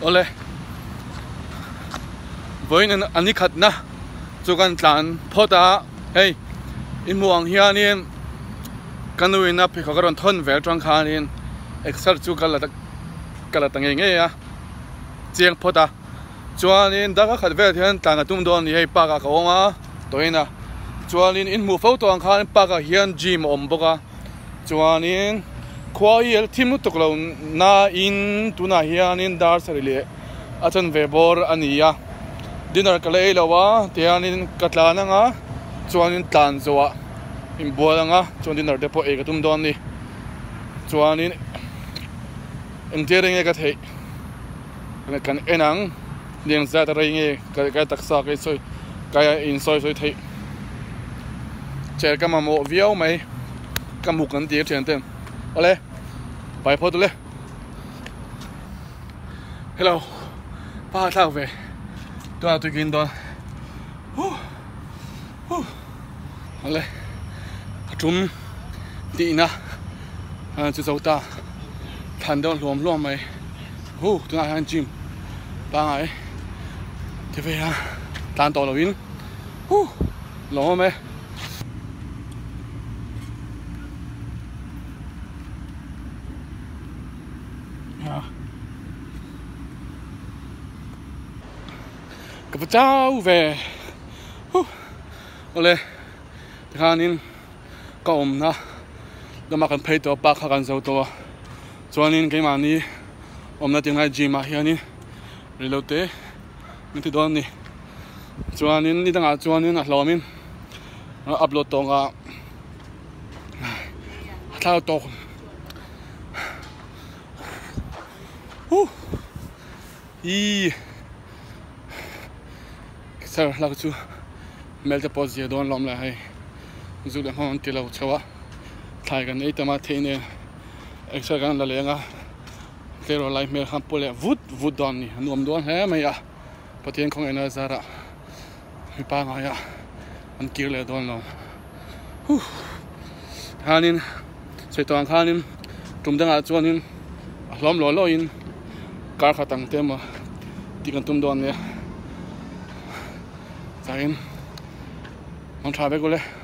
ole với nên anh khát na cho căn tlan phota hey in muang hianin kanuin na phika karon thon vel tang khanin exer chu kala tangai nge ya chiang phota chuanin daga khat vel thian tanga tum don ni hei pa ka kawnga toina chuanin in mu photo ang khan pa ka hian gym om boka chuanin khwai thim tuklo na in tuna hianin dar sarile achan vebor ania dinner kalei lawa tianin katlana nga chuanin tlan zowa in bolanga chuan dinner depo e ka tum don ni chuanin engtering e ka thei kan enang ding za ta ringe ka taksa ke soi kaya in soi thei cher ka mo viau mai ka muk kan ti chen ten ole bai pho tu le hello pa thao về tôi tôi kinh đó ole chúng đi na chú cháu ta thành đâu lom mày tôi lại ăn chim ba ngày thì về tan tàu là win lom mày cái cháu về ole khanin ka omna dama kan phei to pa kha kan zo to chuanin ke mani omna tingai gym a hianin relote niti don ni chuanin ni danga chuanin a hlomin upload to nga thao to sao là chú mel te pos je don lom la hai zu le hon ti lo chawa thai kan ei tama the ne extra kan la lenga kero life mel kham pole vut don ni nom don he mai ya patien khong ena zara mi pa nga ya an kir le don lo hanin seitong khanin tum danga chuanin hlom lo in kar khatang te ma ti kan tum don ne Sain, mon trabe gole.